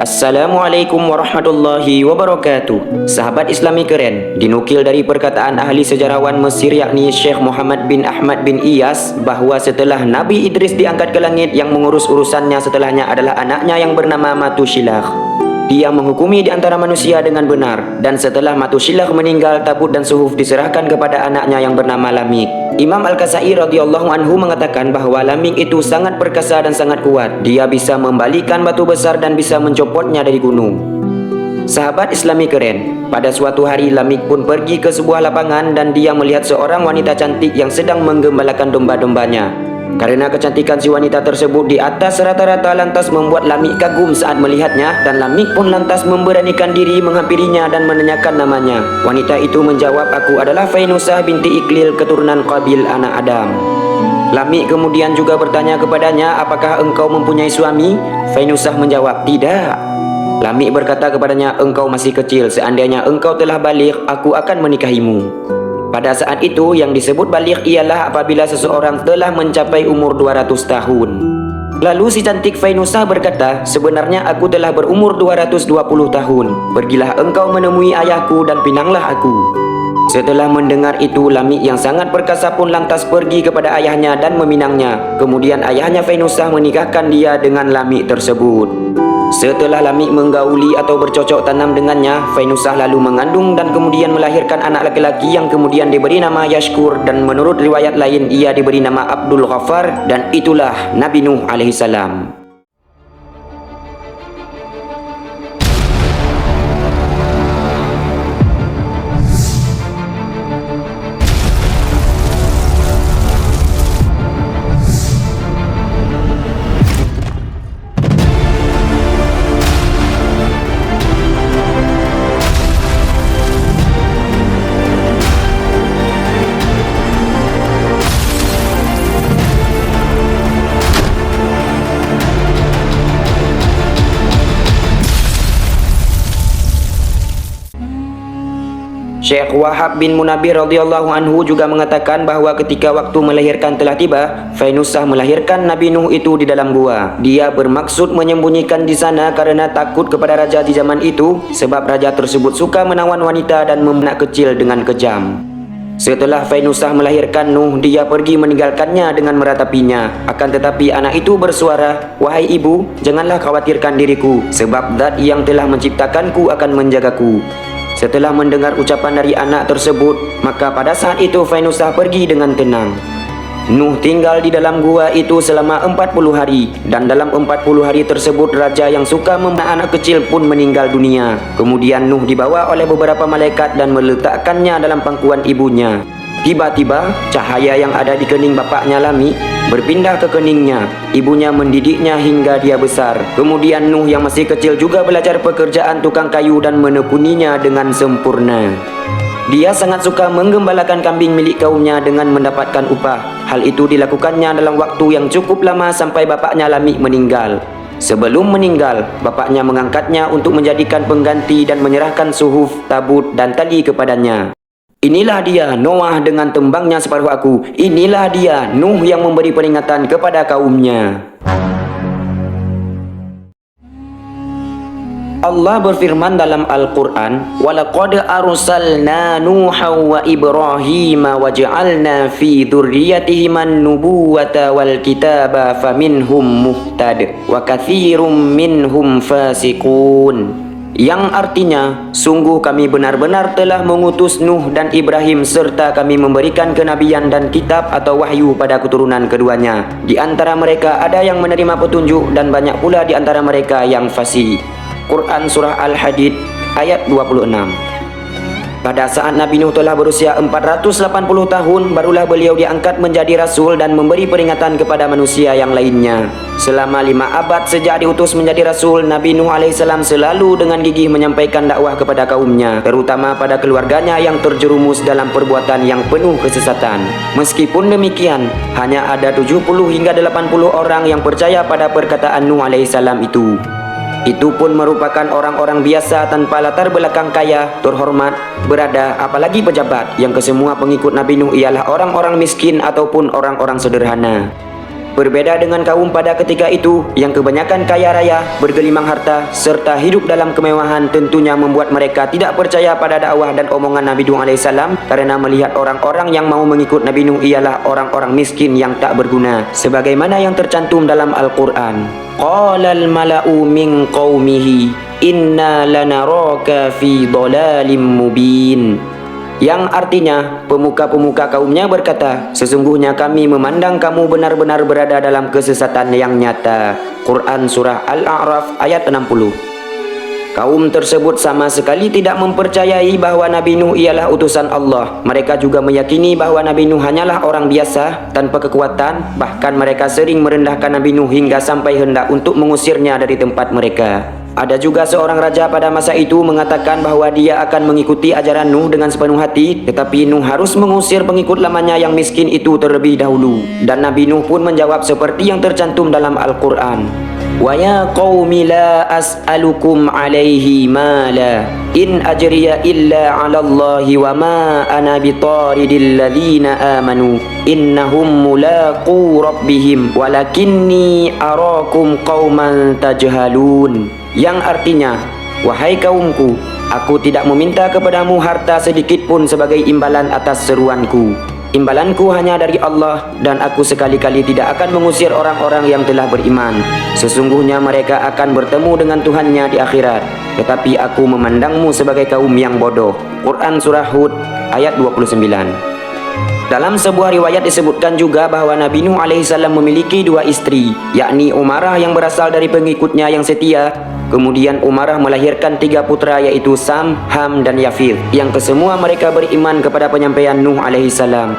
Assalamualaikum warahmatullahi wabarakatuh. Sahabat Islami keren, dinukil dari perkataan ahli sejarawan Mesir yakni Syekh Muhammad bin Ahmad bin Iyas bahawa setelah Nabi Idris diangkat ke langit, yang mengurus urusannya setelahnya adalah anaknya yang bernama Matusilakh. Dia menghukumi di antara manusia dengan benar, dan setelah Matusilakh meninggal, tabut dan suhuf diserahkan kepada anaknya yang bernama Lamik. Imam Al-Kasai radhiyallahu anhu mengatakan bahawa Lamik itu sangat perkasa dan sangat kuat. Dia bisa membalikan batu besar dan bisa mencopotnya dari gunung. Sahabat Islami keren, pada suatu hari Lamik pun pergi ke sebuah lapangan dan dia melihat seorang wanita cantik yang sedang menggembalakan domba-dombanya. Karena kecantikan si wanita tersebut di atas rata-rata lantas membuat Lamik kagum saat melihatnya, dan Lamik pun lantas memberanikan diri menghampirinya dan menanyakan namanya. Wanita itu menjawab, "Aku adalah Fainusah binti Iklil, keturunan Qabil anak Adam." Lamik kemudian juga bertanya kepadanya, "Apakah engkau mempunyai suami?" Fainusah menjawab, "Tidak." Lamik berkata kepadanya, "Engkau masih kecil, seandainya engkau telah baligh, aku akan menikahimu." Pada saat itu yang disebut baligh ialah apabila seseorang telah mencapai umur 200 tahun. Lalu si cantik Fainusah berkata, "Sebenarnya aku telah berumur 220 tahun. Pergilah engkau menemui ayahku dan pinanglah aku." Setelah mendengar itu, Lamik yang sangat perkasa pun lantas pergi kepada ayahnya dan meminangnya. Kemudian ayahnya Fainusah menikahkan dia dengan Lamik tersebut. Setelah Lamik menggauli atau bercocok tanam dengannya, Fainusah lalu mengandung dan kemudian melahirkan anak laki-laki yang kemudian diberi nama Yashkur, dan menurut riwayat lain ia diberi nama Abdul Ghaffar, dan itulah Nabi Nuh alaihissalam. Syekh Wahab bin Munabir radhiyallahu anhu juga mengatakan bahawa ketika waktu melahirkan telah tiba, Fainusah melahirkan Nabi Nuh itu di dalam gua. Dia bermaksud menyembunyikan di sana karena takut kepada raja di zaman itu, sebab raja tersebut suka menawan wanita dan anak kecil dengan kejam. Setelah Fainusah melahirkan Nuh, dia pergi meninggalkannya dengan meratapinya. Akan tetapi anak itu bersuara, "Wahai ibu, janganlah khawatirkan diriku, sebab Zat yang telah menciptakanku akan menjagaku." Setelah mendengar ucapan dari anak tersebut, maka pada saat itu Fainusah pergi dengan tenang. Nuh tinggal di dalam gua itu selama 40 hari, dan dalam 40 hari tersebut raja yang suka membunuh anak kecil pun meninggal dunia. Kemudian Nuh dibawa oleh beberapa malaikat dan meletakkannya dalam pangkuan ibunya. Tiba-tiba cahaya yang ada di kening bapaknya Lamik berpindah ke keningnya. Ibunya mendidiknya hingga dia besar. Kemudian Nuh yang masih kecil juga belajar pekerjaan tukang kayu dan menekuninya dengan sempurna. Dia sangat suka menggembalakan kambing milik kaumnya dengan mendapatkan upah. Hal itu dilakukannya dalam waktu yang cukup lama sampai bapaknya Lamik meninggal. Sebelum meninggal, bapaknya mengangkatnya untuk menjadikan pengganti dan menyerahkan suhuf, tabut dan tali kepadanya. "Inilah dia Noah dengan tembangnya separuh aku. Inilah dia Nuh yang memberi peringatan kepada kaumnya." Allah berfirman dalam Al-Quran, "Walaqad arsalna Nuha wa Ibrahima waj'alna fi dzurriyyatihiman nubuwata wal kitaba faminhum muhtad wa katsirum minhum fasiqun." Yang artinya, sungguh kami benar-benar telah mengutus Nuh dan Ibrahim serta kami memberikan kenabian dan kitab atau wahyu pada keturunan keduanya. Di antara mereka ada yang menerima petunjuk dan banyak pula di antara mereka yang fasik. Quran Surah Al-Hadid ayat 26. Pada saat Nabi Nuh telah berusia 480 tahun, barulah beliau diangkat menjadi Rasul dan memberi peringatan kepada manusia yang lainnya. Selama 5 abad sejak diutus menjadi Rasul, Nabi Nuh alaihissalam selalu dengan gigih menyampaikan dakwah kepada kaumnya, terutama pada keluarganya yang terjerumus dalam perbuatan yang penuh kesesatan. Meskipun demikian, hanya ada 70 hingga 80 orang yang percaya pada perkataan Nuh alaihissalam itu. Itu pun merupakan orang-orang biasa tanpa latar belakang kaya, terhormat, berada, apalagi pejabat, yang kesemua pengikut Nabi Nuh ialah orang-orang miskin ataupun orang-orang sederhana. Berbeda dengan kaum pada ketika itu yang kebanyakan kaya raya, bergelimang harta, serta hidup dalam kemewahan, tentunya membuat mereka tidak percaya pada dakwah dan omongan Nabi Nuh alaihissalam karena melihat orang-orang yang mau mengikut Nabi Nuh ialah orang-orang miskin yang tak berguna, sebagaimana yang tercantum dalam Al-Quran. Qalal mala'u min qaumihi inna lanaraka fi dhalalim mubin. Yang artinya, pemuka-pemuka kaumnya berkata, sesungguhnya kami memandang kamu benar-benar berada dalam kesesatan yang nyata. Quran Surah Al-A'raf ayat 60. Kaum tersebut sama sekali tidak mempercayai bahawa Nabi Nuh ialah utusan Allah. Mereka juga meyakini bahawa Nabi Nuh hanyalah orang biasa, tanpa kekuatan. Bahkan mereka sering merendahkan Nabi Nuh hingga sampai hendak untuk mengusirnya dari tempat mereka. Ada juga seorang raja pada masa itu mengatakan bahawa dia akan mengikuti ajaran Nuh dengan sepenuh hati, tetapi Nuh harus mengusir pengikut lamanya yang miskin itu terlebih dahulu. Dan Nabi Nuh pun menjawab seperti yang tercantum dalam Al-Quran. Wa ya qaumi la as'alukum alaihi mala in ajriya illa 'ala Allahi wa ma ana bitaridil ladzina amanu innahum mulaqu rabbihim walakinni arakum qauman tajhalun. Yang artinya, wahai kaumku, aku tidak meminta kepadamu harta sedikit pun sebagai imbalan atas seruanku. Imbalanku hanya dari Allah, dan aku sekali-kali tidak akan mengusir orang-orang yang telah beriman. Sesungguhnya mereka akan bertemu dengan Tuhannya di akhirat, tetapi aku memandangmu sebagai kaum yang bodoh. Quran Surah Hud ayat 29. Dalam sebuah riwayat disebutkan juga bahawa Nabi Nuh alaihissalam memiliki dua istri, yakni Umarah yang berasal dari pengikutnya yang setia. Kemudian Umarah melahirkan 3 putra, yaitu Sam, Ham dan Yafith, yang kesemua mereka beriman kepada penyampaian Nuh alaihissalam.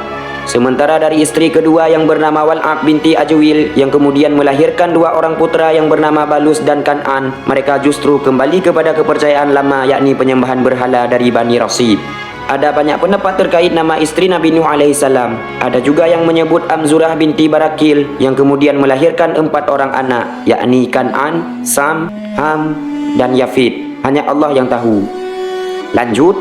Sementara dari istri kedua yang bernama Wal'ab binti Ajwil, yang kemudian melahirkan 2 orang putra yang bernama Balus dan Kan'an, mereka justru kembali kepada kepercayaan lama, yakni penyembahan berhala dari Bani Rasib. Ada banyak pendapat terkait nama istri Nabi Nuh alaihissalam. Ada juga yang menyebut Amzurah binti Barakil, yang kemudian melahirkan 4 orang anak, yakni Kan'an, Sam, Ham dan Yafid. Hanya Allah yang tahu. Lanjut,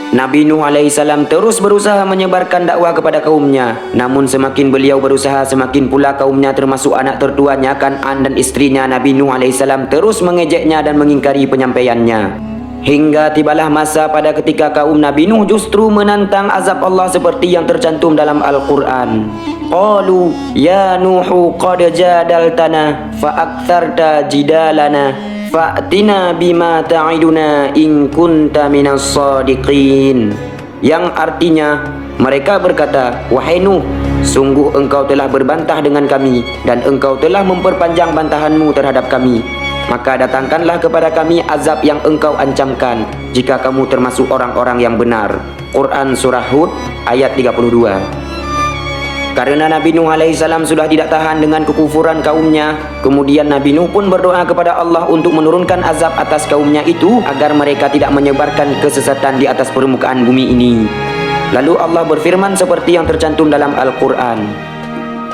Nabi Nuh alaihissalam terus berusaha menyebarkan dakwah kepada kaumnya. Namun semakin beliau berusaha, semakin pula kaumnya termasuk anak tertuanya Kan'an dan istrinya Nabi Nuh alaihissalam terus mengejeknya dan mengingkari penyampaiannya. Hingga tibalah masa pada ketika kaum Nabi Nuh justru menantang azab Allah seperti yang tercantum dalam Al-Quran. Qalu ya Nuhu qad jadaltana fa'aktsarta jidalana fa'tina bima ta'iduna in kunta minas shadiqin. Yang artinya, mereka berkata, wahai Nuh, sungguh engkau telah berbantah dengan kami dan engkau telah memperpanjang bantahanmu terhadap kami. Maka datangkanlah kepada kami azab yang engkau ancamkan jika kamu termasuk orang-orang yang benar. Quran Surah Hud ayat 32. Karena Nabi Nuh alaihissalam sudah tidak tahan dengan kekufuran kaumnya, kemudian Nabi Nuh pun berdoa kepada Allah untuk menurunkan azab atas kaumnya itu agar mereka tidak menyebarkan kesesatan di atas permukaan bumi ini. Lalu Allah berfirman seperti yang tercantum dalam Al-Quran.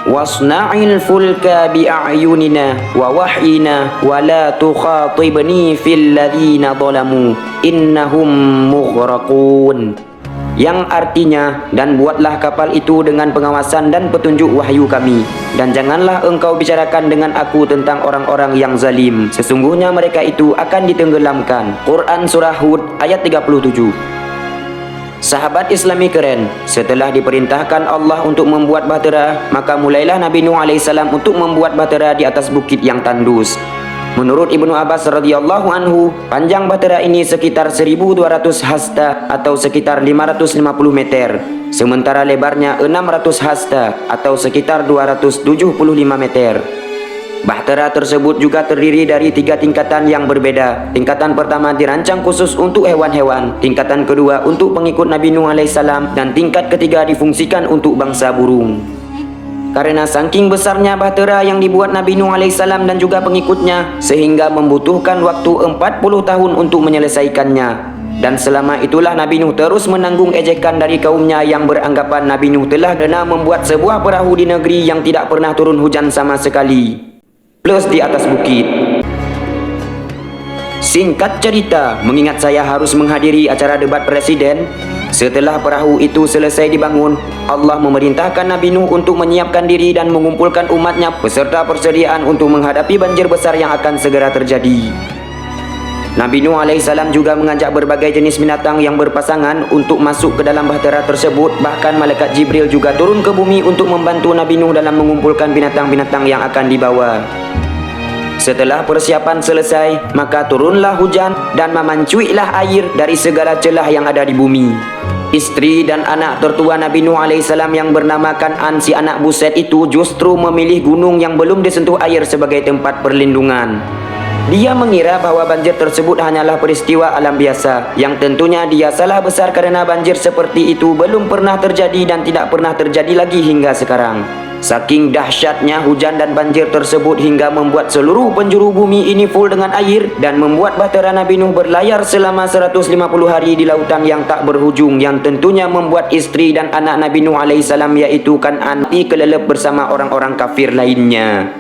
Wasna'il fulka bi'ayunina wa wahyina wa la tukhatibni fil ladzina zalamu innahum mughraqun. Yang artinya, dan buatlah kapal itu dengan pengawasan dan petunjuk wahyu kami, dan janganlah engkau bicarakan dengan aku tentang orang-orang yang zalim, sesungguhnya mereka itu akan ditenggelamkan. Quran Surah Hud ayat 37. Sahabat Islami keren, setelah diperintahkan Allah untuk membuat bahtera, maka mulailah Nabi Nuh alaihissalam untuk membuat bahtera di atas bukit yang tandus. Menurut Ibnu Abbas radhiyallahu anhu, panjang bahtera ini sekitar 1200 hasta atau sekitar 550 meter, sementara lebarnya 600 hasta atau sekitar 275 meter. Bahtera tersebut juga terdiri dari 3 tingkatan yang berbeda. Tingkatan pertama dirancang khusus untuk hewan-hewan, tingkatan kedua untuk pengikut Nabi Nuh alaihissalam, dan tingkat ketiga difungsikan untuk bangsa burung. Karena saking besarnya bahtera yang dibuat Nabi Nuh alaihissalam dan juga pengikutnya, sehingga membutuhkan waktu 40 tahun untuk menyelesaikannya. Dan selama itulah Nabi Nuh terus menanggung ejekan dari kaumnya yang beranggapan Nabi Nuh telah kena membuat sebuah perahu di negeri yang tidak pernah turun hujan sama sekali, plus di atas bukit. Singkat cerita, mengingat saya harus menghadiri acara debat presiden, Setelah perahu itu selesai dibangun, Allah memerintahkan Nabi Nuh untuk menyiapkan diri dan mengumpulkan umatnya beserta persediaan untuk menghadapi banjir besar yang akan segera terjadi. Nabi Nuh alaihissalam juga mengajak berbagai jenis binatang yang berpasangan untuk masuk ke dalam bahtera tersebut. Bahkan malaikat Jibril juga turun ke bumi untuk membantu Nabi Nuh dalam mengumpulkan binatang-binatang yang akan dibawa. Setelah persiapan selesai, maka turunlah hujan dan memancuilah air dari segala celah yang ada di bumi. Istri dan anak tertua Nabi Nuh alaihissalam yang bernama Kan'an si anak buset itu justru memilih gunung yang belum disentuh air sebagai tempat perlindungan. Dia mengira bahwa banjir tersebut hanyalah peristiwa alam biasa, yang tentunya dia salah besar karena banjir seperti itu belum pernah terjadi dan tidak pernah terjadi lagi hingga sekarang. Saking dahsyatnya hujan dan banjir tersebut hingga membuat seluruh penjuru bumi ini full dengan air dan membuat bahtera Nabi Nuh berlayar selama 150 hari di lautan yang tak berhujung, yang tentunya membuat istri dan anak Nabi Nuh alaihissalam yaitu Kan'an kelelep bersama orang-orang kafir lainnya.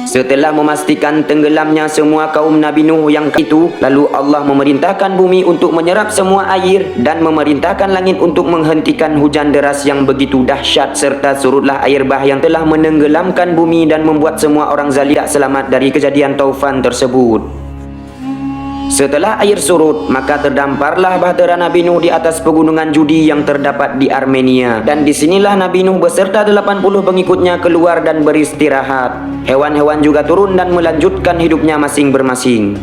Setelah memastikan tenggelamnya semua kaum Nabi Nuh yang itu, lalu Allah memerintahkan bumi untuk menyerap semua air dan memerintahkan langit untuk menghentikan hujan deras yang begitu dahsyat, serta surutlah air bah yang telah menenggelamkan bumi dan membuat semua orang zalim tak selamat dari kejadian taufan tersebut. Setelah air surut, maka terdamparlah bahtera Nabi Nuh di atas pegunungan Judi yang terdapat di Armenia. Dan disinilah Nabi Nuh beserta 80 pengikutnya keluar dan beristirahat. Hewan-hewan juga turun dan melanjutkan hidupnya masing-masing.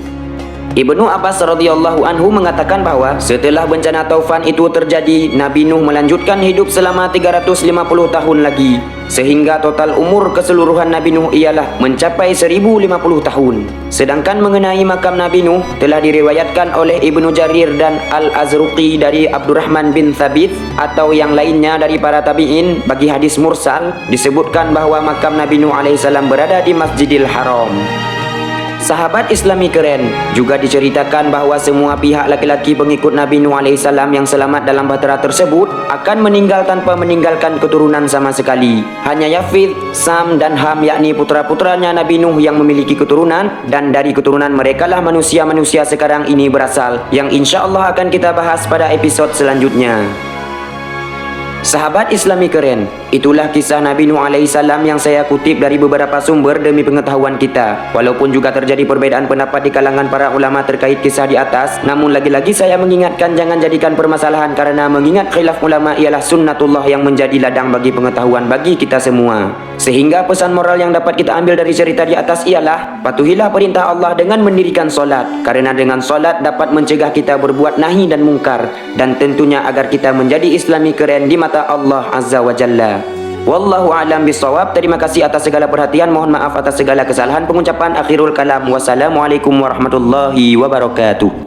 Ibnu Abbas radhiyallahu anhu mengatakan bahwa setelah bencana taufan itu terjadi, Nabi Nuh melanjutkan hidup selama 350 tahun lagi, sehingga total umur keseluruhan Nabi Nuh ialah mencapai 1050 tahun. Sedangkan mengenai makam Nabi Nuh telah diriwayatkan oleh Ibnu Jarir dan Al-Azruqi dari Abdurrahman bin Thabit atau yang lainnya dari para tabi'in. Bagi hadis mursal disebutkan bahwa makam Nabi Nuh alaihissalam berada di Masjidil Haram. Sahabat Islami keren, juga diceritakan bahwa semua pihak laki-laki pengikut Nabi Nuh alaihissalam yang selamat dalam bahtera tersebut akan meninggal tanpa meninggalkan keturunan sama sekali. Hanya Yafith, Sam dan Ham yakni putra-putranya Nabi Nuh yang memiliki keturunan, dan dari keturunan merekalah manusia-manusia sekarang ini berasal, yang insya Allah akan kita bahas pada episode selanjutnya. Sahabat Islami keren, itulah kisah Nabi Nuh alaihissalam yang saya kutip dari beberapa sumber demi pengetahuan kita. Walaupun juga terjadi perbedaan pendapat di kalangan para ulama terkait kisah di atas, namun lagi-lagi saya mengingatkan jangan jadikan permasalahan, karena mengingat khilaf ulama ialah sunnatullah yang menjadi ladang bagi pengetahuan bagi kita semua. Sehingga pesan moral yang dapat kita ambil dari cerita di atas ialah patuhilah perintah Allah dengan mendirikan solat, karena dengan solat dapat mencegah kita berbuat nahi dan mungkar, dan tentunya agar kita menjadi Islami keren di mata Allah Azza wa Jalla. Wallahu a'lam bishawab. Terima kasih atas segala perhatian. Mohon maaf atas segala kesalahan pengucapan. Akhirul kalam. Wassalamualaikum warahmatullahi wabarakatuh.